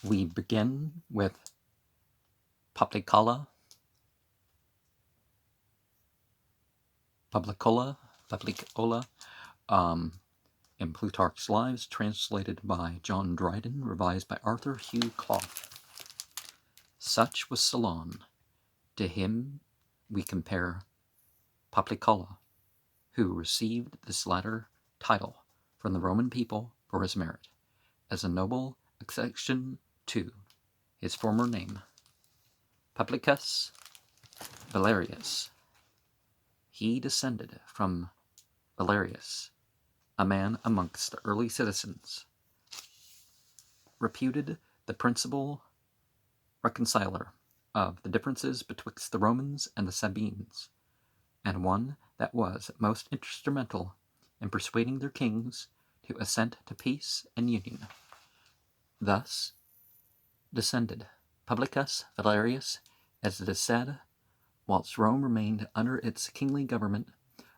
We begin with Poplicola, in Plutarch's Lives, translated by John Dryden, revised by Arthur Hugh Clough. Such was Solon. To him we compare Poplicola, who received this latter title from the Roman people for his merit, as a noble accession to his former name, Publicus Valerius. He descended from Valerius, a man amongst the early citizens, reputed the principal reconciler of the differences betwixt the Romans and the Sabines, and one that was most instrumental in persuading their kings to assent to peace and union. Thus descended Publicus Valerius, as it is said, whilst Rome remained under its kingly government,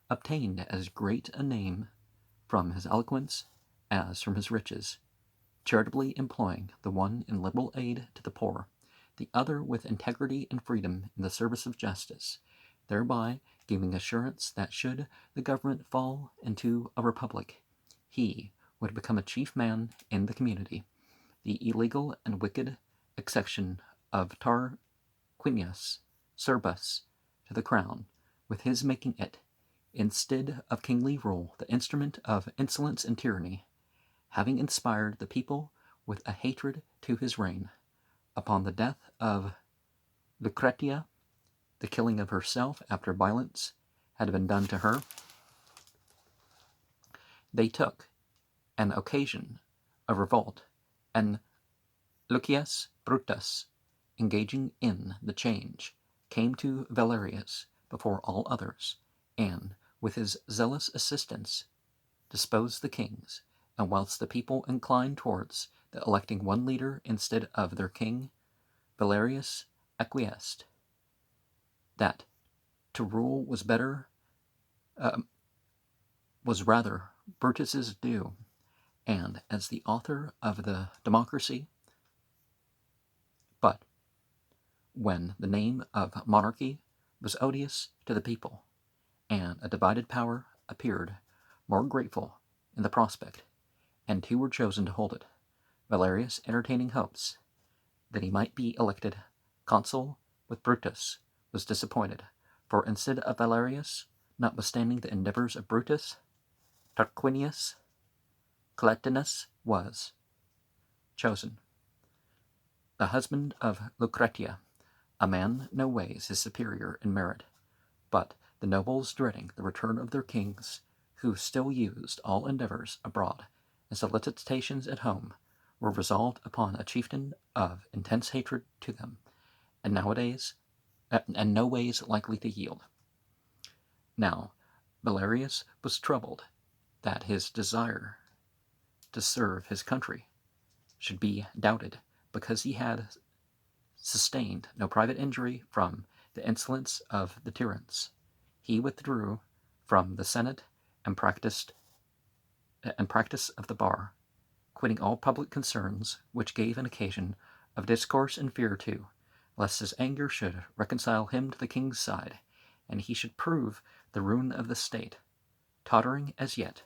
obtained as great a name from his eloquence as from his riches, charitably employing the one in liberal aid to the poor, the other with integrity and freedom in the service of justice, thereby giving assurance that should the government fall into a republic, he would become a chief man in the community. The illegal and wicked accession of Tarquinius Serbus to the crown, with his making it, instead of kingly rule, the instrument of insolence and tyranny, having inspired the people with a hatred to his reign. Upon the death of Lucretia, the killing of herself after violence had been done to her, they took an occasion of revolt, and Lucius Brutus, engaging in the change, came to Valerius before all others, and, with his zealous assistance, disposed the kings, and whilst the people inclined towards the electing one leader instead of their king, Valerius acquiesced that to rule was rather Brutus's due, and as the author of the democracy. But when the name of monarchy was odious to the people, and a divided power appeared more grateful in the prospect, and two were chosen to hold it, Valerius, entertaining hopes that he might be elected consul with Brutus, was disappointed, for instead of Valerius, notwithstanding the endeavors of Brutus, Tarquinius Collatinus was chosen, the husband of Lucretia, a man no ways his superior in merit, but the nobles, dreading the return of their kings, who still used all endeavors abroad and solicitations at home, were resolved upon a chieftain of intense hatred to them, and no ways likely to yield. Now Valerius was troubled that his desire to serve his country should be doubted, because he had sustained no private injury from the insolence of the tyrants. He withdrew from the Senate and practice of the bar, quitting all public concerns which gave an occasion of discourse and fear too, lest his anger should reconcile him to the king's side, and he should prove the ruin of the state, tottering as yet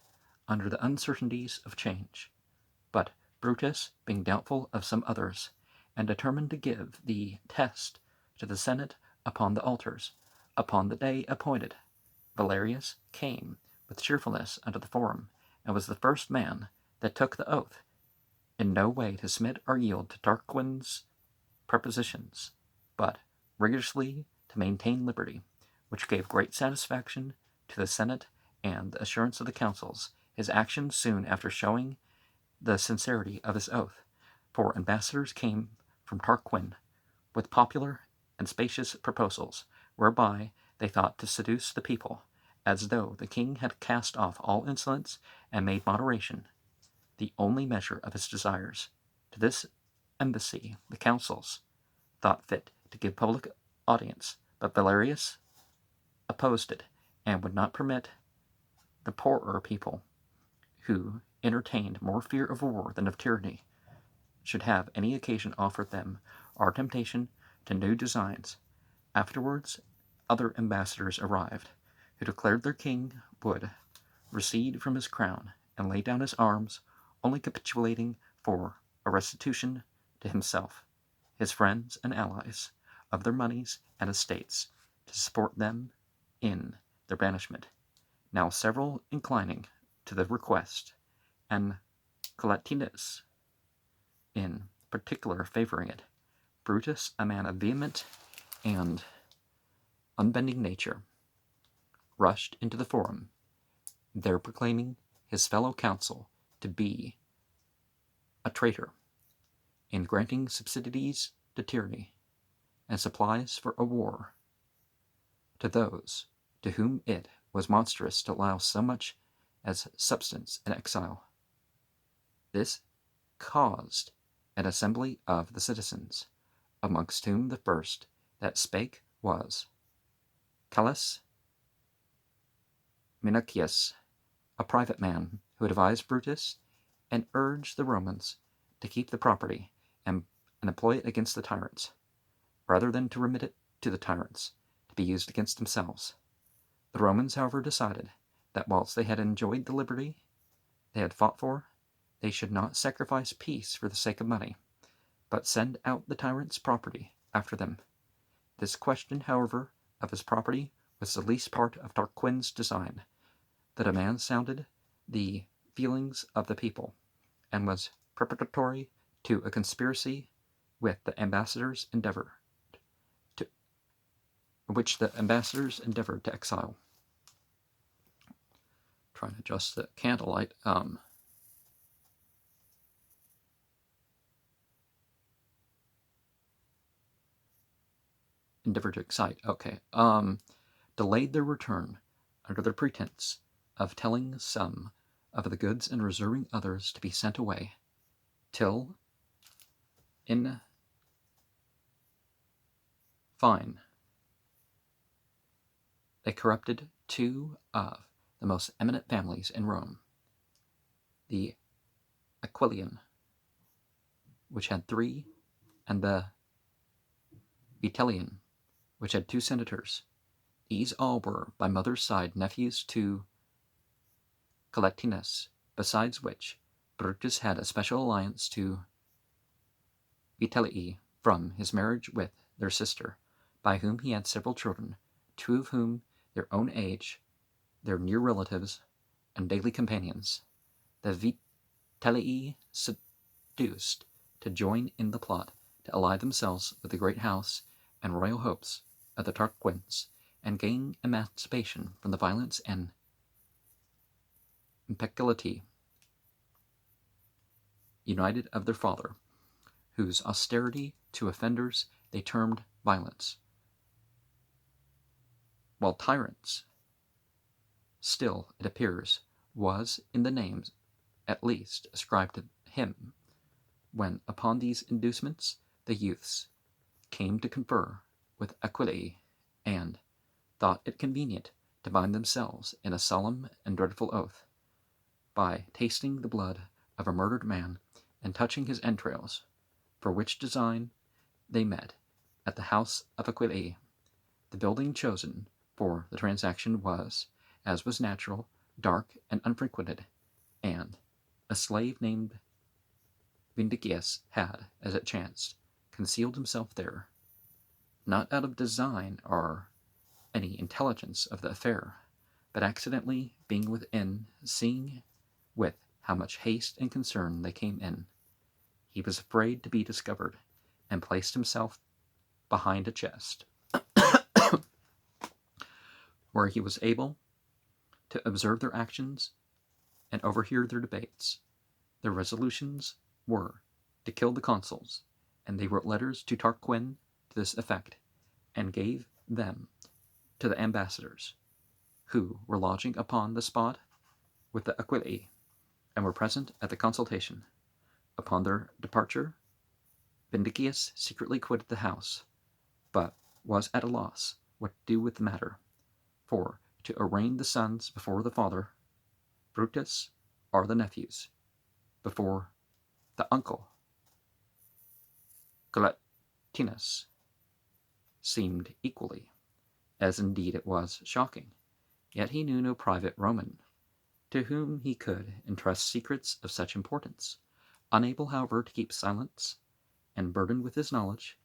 under the uncertainties of change. But Brutus, being doubtful of some others, and determined to give the test to the Senate upon the altars, upon the day appointed, Valerius came with cheerfulness unto the forum, and was the first man that took the oath, in no way to submit or yield to Tarquin's prepositions, but rigorously to maintain liberty, which gave great satisfaction to the Senate and the assurance of the councils. His actions soon after showing the sincerity of his oath, for ambassadors came from Tarquin with popular and spacious proposals, whereby they thought to seduce the people, as though the king had cast off all insolence and made moderation the only measure of his desires. To this embassy the councils thought fit to give public audience, but Valerius opposed it, and would not permit the poorer people, who entertained more fear of war than of tyranny, should have any occasion offered them, or temptation to new designs. Afterwards other ambassadors arrived, who declared their king would recede from his crown and lay down his arms, only capitulating for a restitution to himself, his friends and allies, of their moneys and estates, to support them in their banishment. Now several inclining to the request, and Collatinus in particular favoring it, Brutus, a man of vehement and unbending nature, rushed into the forum, there proclaiming his fellow consul to be a traitor in granting subsidies to tyranny and supplies for a war to those to whom it was monstrous to allow so much as substance in exile. This caused an assembly of the citizens, amongst whom the first that spake was Callus Minucius, a private man, who advised Brutus and urged the Romans to keep the property and employ it against the tyrants, rather than to remit it to the tyrants to be used against themselves. The Romans, however, decided that whilst they had enjoyed the liberty they had fought for, they should not sacrifice peace for the sake of money, but send out the tyrants' property after them. This question, however, of his property was the least part of Tarquin's design. The demand sounded the feelings of the people, and was preparatory to a conspiracy with the ambassadors which the ambassadors endeavored to exile. Trying to adjust the candlelight. Endeavored to excite. Okay. Delayed their return under the pretense of telling some of the goods and reserving others to be sent away, till in fine they corrupted two of the most eminent families in Rome, the Aquilian, which had 3, and the Vitellian, which had 2 senators. These all were, by mother's side, nephews to Collatinus, besides which Brutus had a special alliance to Vitellii from his marriage with their sister, by whom he had several children, 2 of whom their own age, their near relatives, and daily companions. The Vitellii seduced to join in the plot to ally themselves with the great house and royal hopes of the Tarquins, and gain emancipation from the violence and impeccability united of their father, whose austerity to offenders they termed violence. While tyrants, still, it appears, was, in the names at least, ascribed to him, when upon these inducements the youths came to confer with Aquilii, and thought it convenient to bind themselves in a solemn and dreadful oath, by tasting the blood of a murdered man and touching his entrails, for which design they met at the house of Aquilii. The building chosen for the transaction was, as was natural, dark and unfrequented, and a slave named Vindicius had, as it chanced, concealed himself there, not out of design or any intelligence of the affair, but accidentally being within, seeing with how much haste and concern they came in, he was afraid to be discovered, and placed himself behind a chest, where he was able to observe their actions and overhear their debates. Their resolutions were to kill the consuls, and they wrote letters to Tarquin to this effect, and gave them to the ambassadors, who were lodging upon the spot with the Aquilii, and were present at the consultation. Upon their departure, Vindicius secretly quitted the house, but was at a loss what to do with the matter, for to arraign the sons before the father, Brutus, or the nephews before the uncle, Collatinus seemed equally, as indeed it was, shocking. Yet he knew no private Roman to whom he could entrust secrets of such importance. Unable, however, to keep silence, and burdened with his knowledge,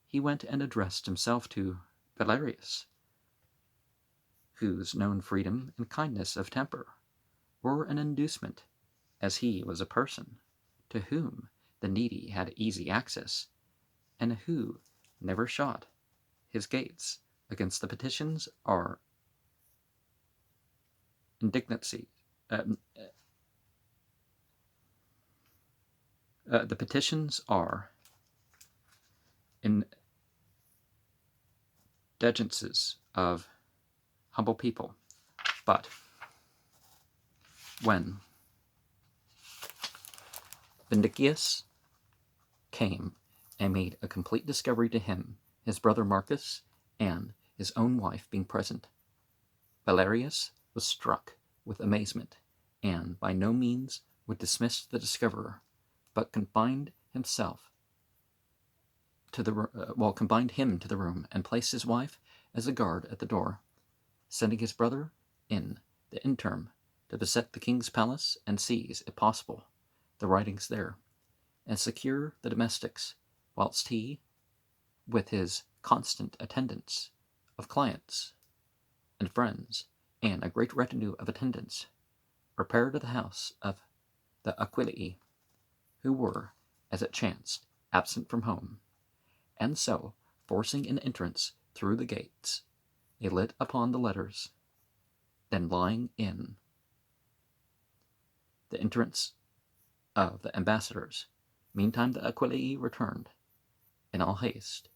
he went and addressed himself to Valerius, whose known freedom and kindness of temper were an inducement, as he was a person to whom the needy had easy access, and who never shot his gates against the petitions or indignancy. The petitions are indigences of humble people. But when Vindicius came and made a complete discovery to him, his brother Marcus and his own wife being present, Valerius was struck with amazement, and by no means would dismiss the discoverer, but confined him to the room and placed his wife as a guard at the door, sending his brother in the interim to beset the king's palace and seize, if possible, the writings there, and secure the domestics, whilst he, with his constant attendance of clients and friends, and a great retinue of attendants, repaired to the house of the Aquilii, who were, as it chanced, absent from home, and so, forcing an entrance through the gates, they lit upon the letters, then lying in the entrance of the ambassadors. Meantime the Aquilii returned in all haste,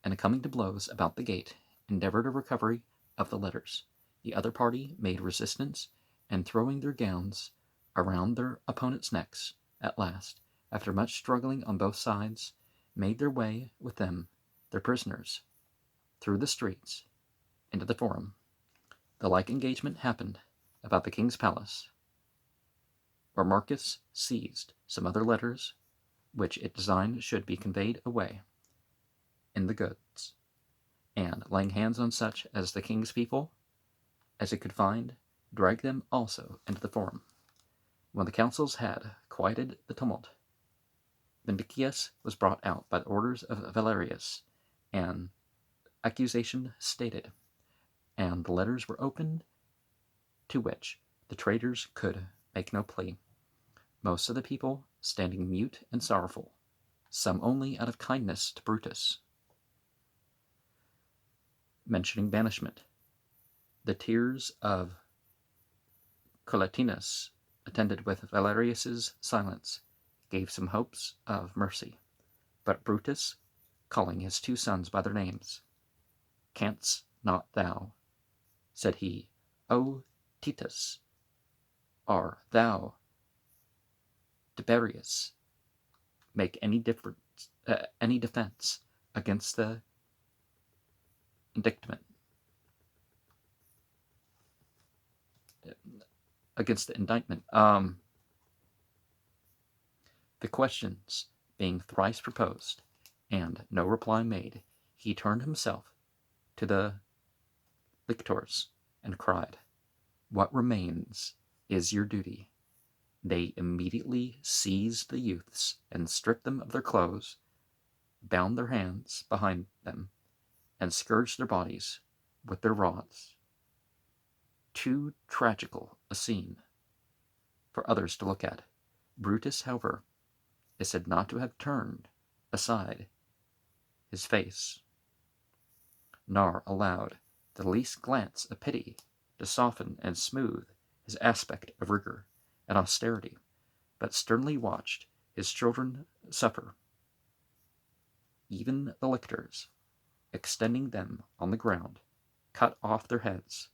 and coming to blows about the gate, endeavored a recovery of the letters. The other party made resistance, and throwing their gowns around their opponents' necks, at last, after much struggling on both sides, made their way with them, their prisoners, through the streets, into the forum. The like engagement happened about the king's palace, where Marcus seized some other letters, which it designed should be conveyed away in the goods, and laying hands on such as the king's people as he could find, dragged them also into the forum. When the councils had quieted the tumult, Vindicius was brought out by the orders of Valerius, and accusation stated, and the letters were opened, to which the traitors could make no plea. Most of the people standing mute and sorrowful, some only out of kindness to Brutus, mentioning banishment. The tears of Collatinus, attended with Valerius's silence, gave some hopes of mercy. But Brutus, calling his two sons by their names, "Canst not thou," said he, "O Titus, or thou, Tiberius, make any defense against the indictment, The questions being thrice proposed, and no reply made, he turned himself to the lictors and cried, "What remains is your duty." They immediately seized the youths and stripped them of their clothes, bound their hands behind them, and scourged their bodies with their rods. Too tragical a scene for others to look at. Brutus, however, is said not to have turned aside his face, nor allowed the least glance of pity to soften and smooth his aspect of rigor and austerity, but sternly watched his children suffer, even the lictors, extending them on the ground, cut off their heads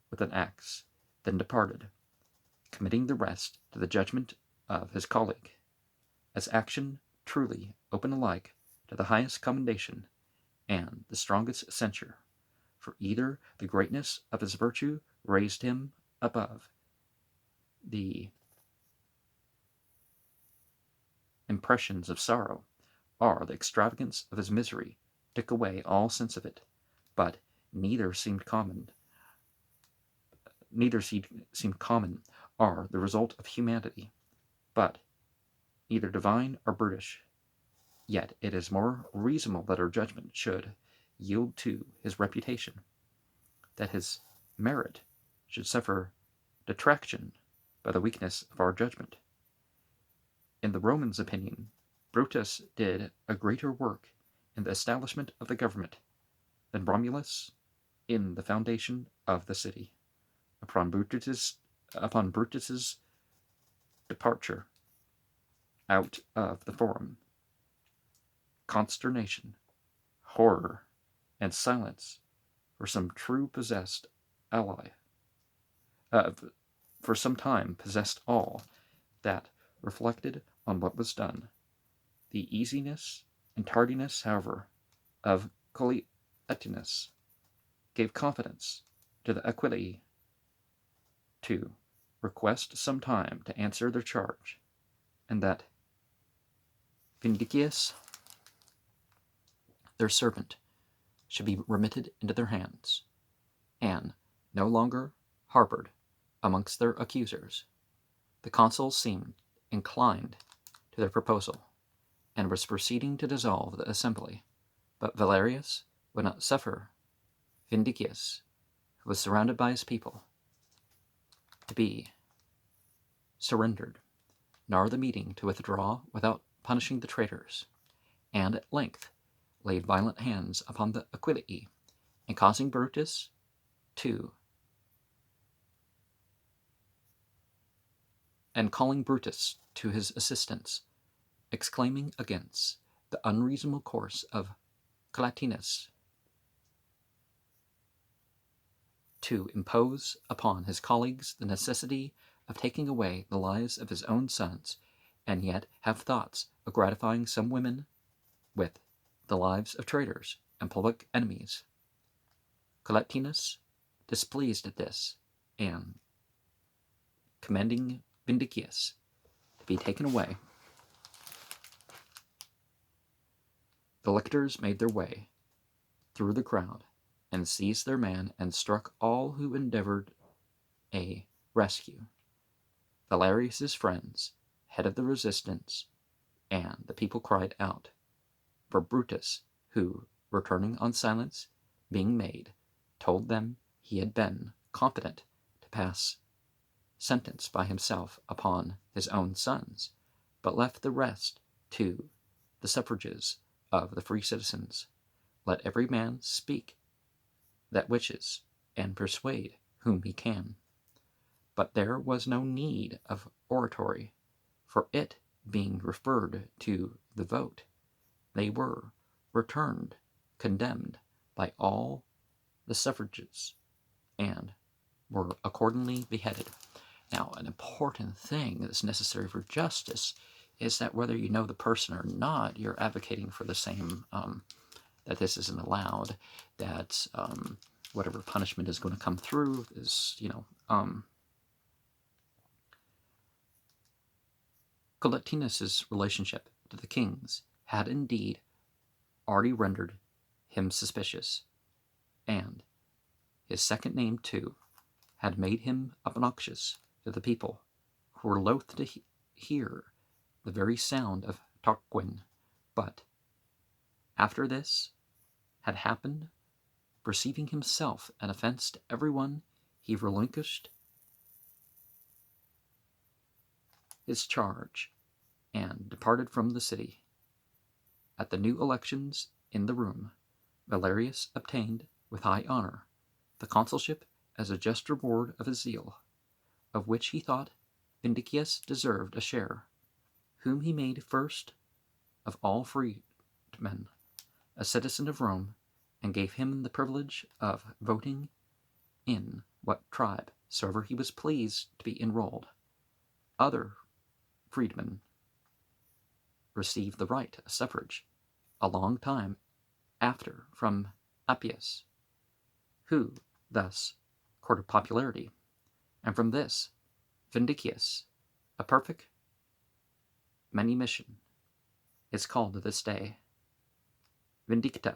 with an axe, then departed, committing the rest to the judgment of his colleague, as action truly open alike to the highest commendation and the strongest censure, for either the greatness of his virtue raised him above the impressions of sorrow, the extravagance of his misery took away all sense of it, but neither seemed common are the result of humanity, but either divine or brutish. Yet it is more reasonable that our judgment should yield to his reputation, that his merit should suffer detraction by the weakness of our judgment. In the Romans' opinion, Brutus did a greater work in the establishment of the government than Romulus in the foundation of the city. Upon Brutus's departure out of the forum, consternation, horror, and silence for some time possessed all that reflected on what was done. The easiness and tardiness, however, of Collatinus gave confidence to the Aquilii to request some time to answer their charge, and that Vindicius, their servant, should be remitted into their hands, and no longer harbored amongst their accusers. The consul seemed inclined to their proposal, and was proceeding to dissolve the assembly, but Valerius would not suffer Vindicius, who was surrounded by his people, to be surrendered, nor the meeting to withdraw without punishing the traitors, and at length laid violent hands upon the Aquilii, and causing Brutus to and calling Brutus to his assistance, exclaiming against the unreasonable course of Collatinus to impose upon his colleagues the necessity of taking away the lives of his own sons, and yet have thoughts of gratifying some women with the lives of traitors and public enemies. Collatinus, displeased at this, and commending Vindicius to be taken away, the lictors made their way through the crowd and seized their man and struck all who endeavored a rescue. Valerius's friends, head of the resistance, and the people cried out for Brutus, who, returning on silence being made, told them he had been competent to pass sentence by himself upon his own sons, but left the rest to the suffrages of the free citizens. Let every man speak that wishes, and persuade whom he can. But there was no need of oratory, for it being referred to the vote, they were returned condemned by all the suffrages, and were accordingly beheaded. Now, an important thing that's necessary for justice is that whether you know the person or not, you're advocating for the same, that this isn't allowed, that whatever punishment is going to come through is, Collatinus's relationship to the kings had indeed already rendered him suspicious, and his second name, too, had made him obnoxious to the people, who were loath to hear the very sound of Tarquin. But after this had happened, perceiving himself an offense to everyone, he relinquished his charge and departed from the city. At the new elections in the Room, Valerius obtained with high honor the consulship as a just reward of his zeal, of which he thought Vindicius deserved a share, whom he made first of all freedmen a citizen of Rome, and gave him the privilege of voting in what tribe soever he was pleased to be enrolled. Other freedmen received the right of suffrage a long time after from Appius, who thus courted popularity, and from this Vindicius, a perfect manumission, is called to this day vindicta.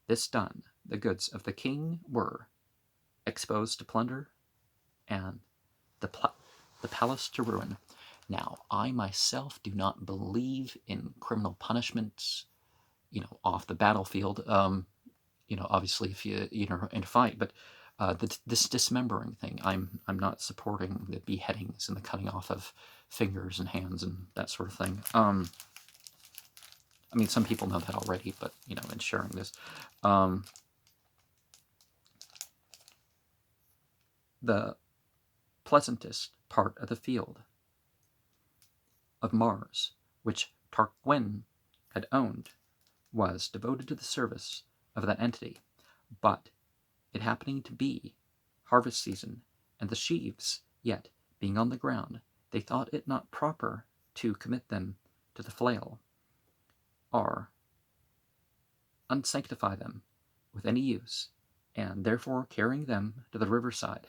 This done, the goods of the king were exposed to plunder, and the palace to ruin. Now, I myself do not believe in criminal punishments, off the battlefield. Obviously, if you're in a fight, but this dismembering thing, I'm not supporting the beheadings and the cutting off of fingers and hands and that sort of thing. I mean, some people know that already, but in sharing this, the pleasantest part of the field of Mars, which Tarquin had owned, was devoted to the service of that entity, but it happening to be harvest season, and the sheaves yet being on the ground, they thought it not proper to commit them to the flail, or unsanctify them with any use, and therefore carrying them to the riverside,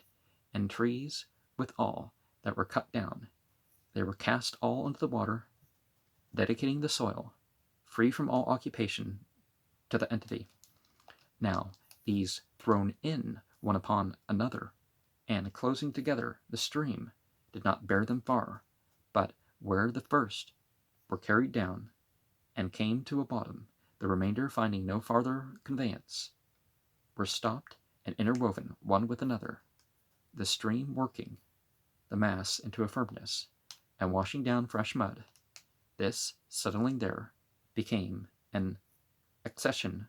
and trees with all that were cut down, they were cast all into the water, dedicating the soil, free from all occupation, to the entity. Now, these thrown in one upon another, and closing together the stream, did not bear them far, but where the first were carried down, and came to a bottom, the remainder, finding no farther conveyance, were stopped and interwoven one with another, the stream working the mass into a firmness, and washing down fresh mud. This, settling there, became an accession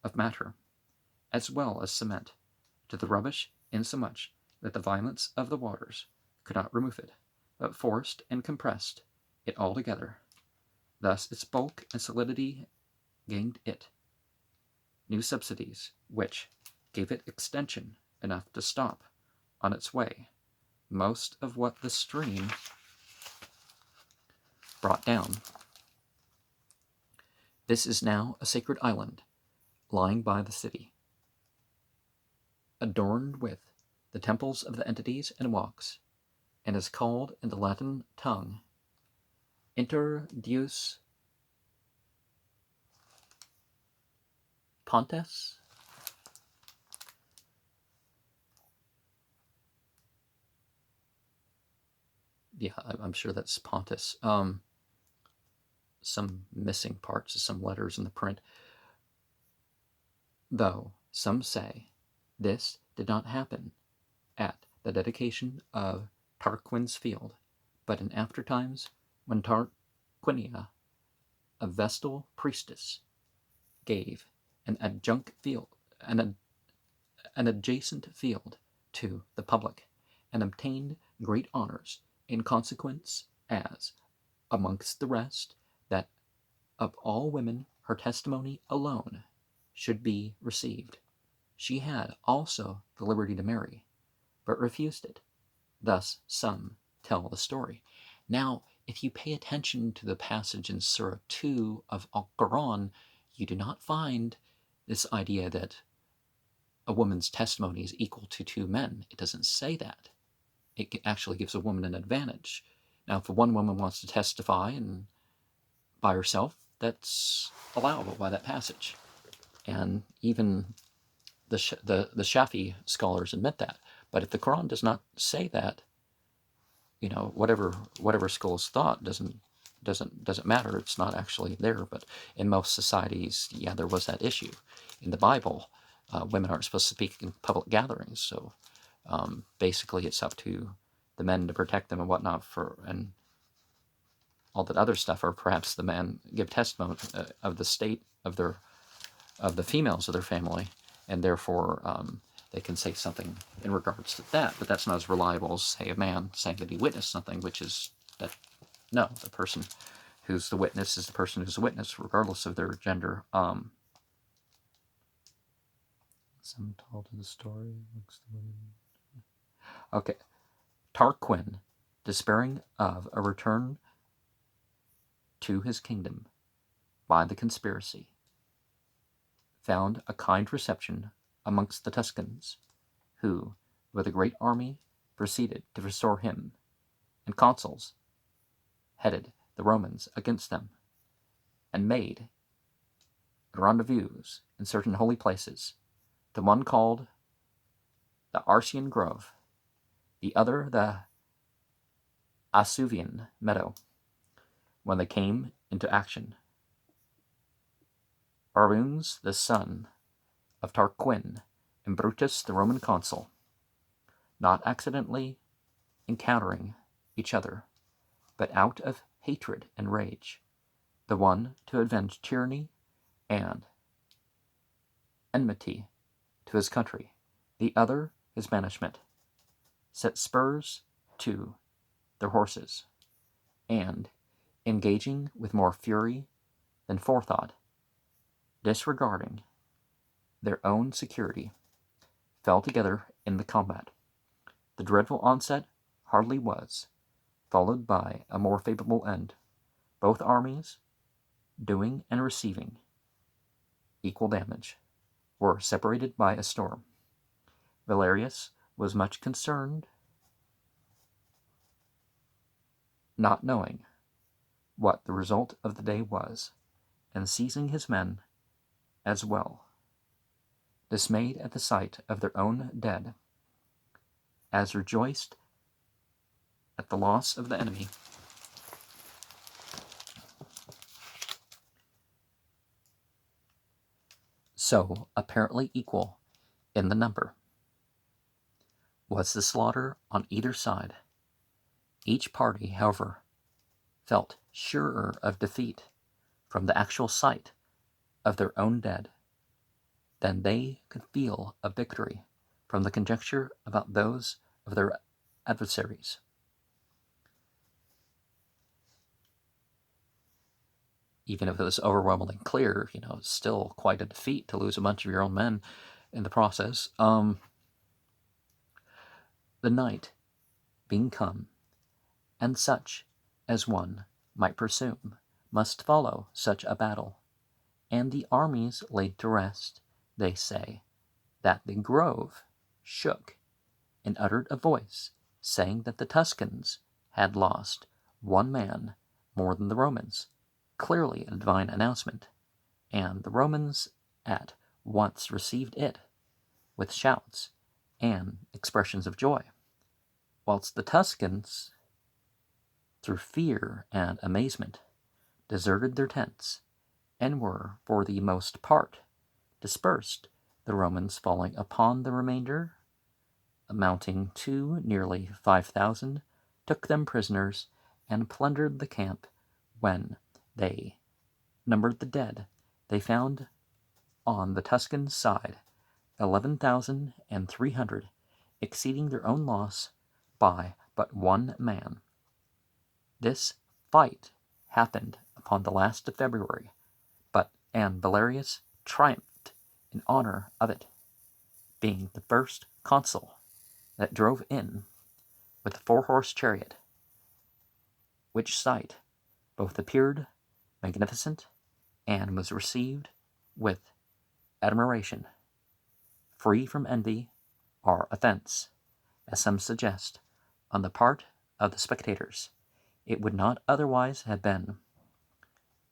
of matter, as well as cement, to the rubbish, insomuch that the violence of the waters could not remove it, but forced and compressed it all together. Thus its bulk and solidity gained it new subsidies, which gave it extension enough to stop on its way most of what the stream brought down. This is now a sacred island, lying by the city, adorned with the temples of the entities and walks, and is called in the Latin tongue Inter Deus Pontes. Yeah, I'm sure that's Pontus. Some missing parts of some letters in the print. Though some say this did not happen at the dedication of Tarquin's field, but in after times when Tarquinia, a Vestal priestess, gave an adjunct field, an adjacent field to the public, and obtained great honors in consequence, as, amongst the rest, that of all women her testimony alone should be received. She had also the liberty to marry, but refused it. Thus some tell the story. Now, if you pay attention to the passage in Surah 2 of Al-Quran, you do not find this idea that a woman's testimony is equal to two men. It doesn't say that. It actually gives a woman an advantage. Now, if one woman wants to testify and by herself, that's allowable by that passage. And even the Shafi scholars admit that. But if the Quran does not say that, whatever scholars thought doesn't matter. It's not actually there. But in most societies, yeah, there was that issue. In the Bible, women aren't supposed to speak in public gatherings, so basically it's up to the men to protect them and whatnot, and all that other stuff, or perhaps the men give testimony of the state of the females of their family, and therefore they can say something in regards to that. But that's not as reliable as, say, a man saying that he witnessed something, which is that no, the person who's the witness is the person who's the witness, regardless of their gender. Some told the story amongst the women. Okay, Tarquin, despairing of a return to his kingdom by the conspiracy, found a kind reception amongst the Tuscans, who, with a great army, proceeded to restore him, and consuls headed the Romans against them. and made rendezvous in certain holy places, the one called the Arsian Grove, the other the Asuvian Meadow. When they came into action, Aruns, the son of Tarquin, and Brutus, the Roman consul, not accidentally encountering each other, but out of hatred and rage, the one to avenge tyranny and enmity to his country, the other his banishment, set spurs to their horses, and, engaging with more fury than forethought, disregarding their own security, fell together in the combat. The dreadful onset hardly was followed by a more favorable end, both armies, doing and receiving equal damage, were separated by a storm. Valerius was much concerned, not knowing what the result of the day was, and seizing his men as well, dismayed at the sight of their own dead, as rejoiced at the loss of the enemy. So apparently equal in the number was the slaughter on either side. Each party, however, felt surer of defeat from the actual sight of their own dead than they could feel of victory from the conjecture about those of their adversaries. Even if it was overwhelmingly clear, it's still quite a defeat to lose a bunch of your own men in the process. The night being come, and such as one might presume must follow such a battle, and the armies laid to rest, they say that the grove shook and uttered a voice, saying that the Tuscans had lost one man more than the Romans, clearly a divine announcement, and the Romans at once received it with shouts and expressions of joy, whilst the Tuscans, through fear and amazement, deserted their tents, and were, for the most part, dispersed, the Romans falling upon the remainder, amounting to nearly 5,000, took them prisoners, and plundered the camp. When they numbered the dead, they found on the Tuscan side 11,300, exceeding their own loss by but one man. This fight happened upon the last of February, and Valerius triumphed in honor of it, being the first consul that drove in with a 4-horse chariot, which sight both appeared magnificent and was received with admiration, free from envy or offense, as some suggest, on the part of the spectators. It would not otherwise have been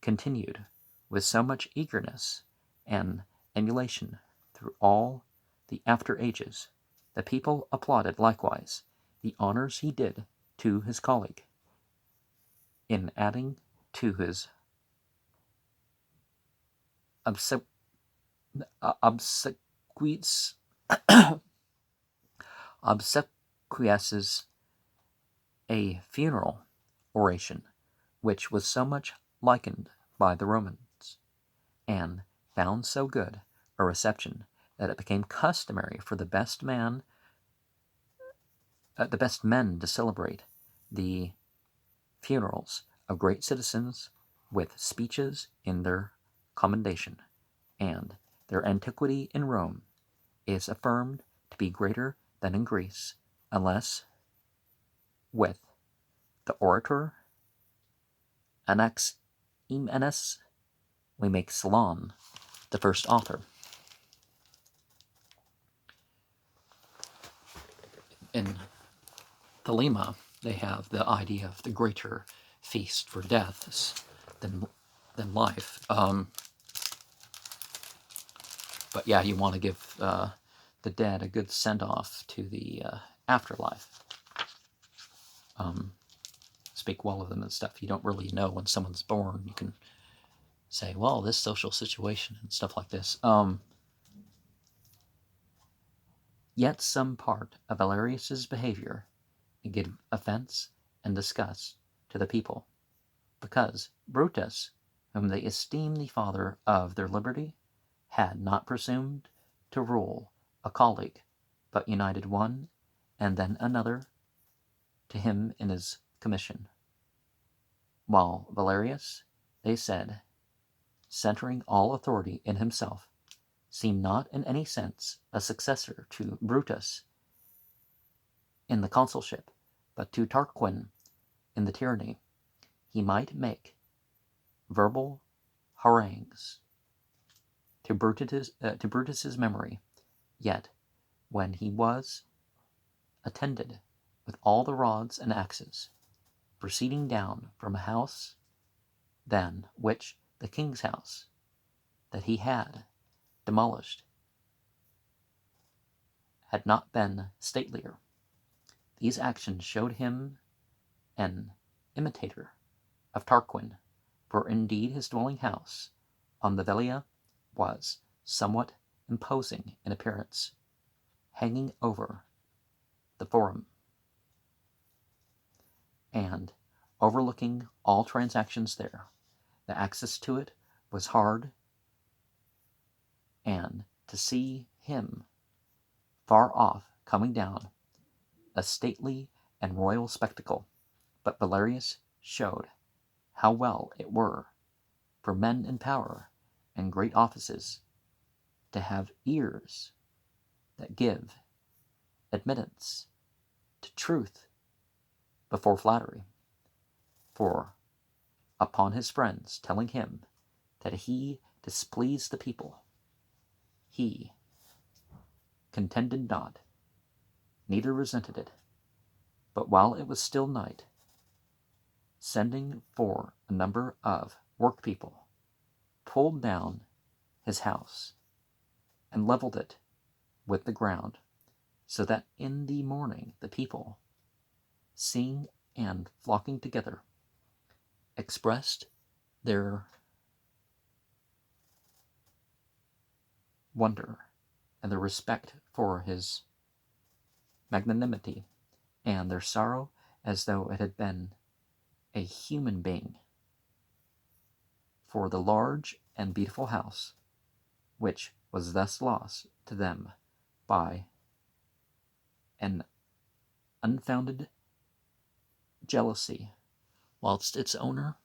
continued with so much eagerness and emulation through all the after ages. The people applauded likewise the honors he did to his colleague, in adding to his obsequies a funeral oration, which was so much likened by the Romans, and found so good a reception that it became customary for the best men to celebrate the funerals of great citizens with speeches in their commendation, and their antiquity in Rome is affirmed to be greater than in Greece, unless with the orator Anaximenes we make Solon the first author. In Thelema, they have the idea of the greater feast for deaths than than life. But yeah, you want to give the dead a good send-off to the afterlife. Speak well of them and stuff. You don't really know when someone's born. You can say, well, this social situation and stuff like this. Yet some part of Valerius's behavior gave offense and disgust to the people, because Brutus, whom they esteemed the father of their liberty, had not presumed to rule a colleague, but united one and then another to him in his commission. While Valerius, they said, centering all authority in himself, seemed not in any sense a successor to Brutus in the consulship, but to Tarquin in the tyranny, he might make verbal harangues to Brutus's memory, yet when he was attended with all the rods and axes, proceeding down from a house than which the king's house that he had demolished had not been statelier. These actions showed him an imitator of Tarquin, for indeed his dwelling house on the Velia was somewhat imposing in appearance, hanging over the Forum, and overlooking all transactions there. The access to it was hard, and to see him far off coming down, a stately and royal spectacle. But Valerius showed how well it were for men in power and great offices to have ears that give admittance to truth before flattery. For upon his friends telling him that he displeased the people, he contended not, neither resented it, but while it was still night, sending for a number of workpeople, pulled down his house and leveled it with the ground, so that in the morning the people, seeing and flocking together, expressed their wonder and their respect for his magnanimity, and their sorrow as though it had been a human being, for the large and beautiful house, which was thus lost to them by an unfounded jealousy, whilst its owner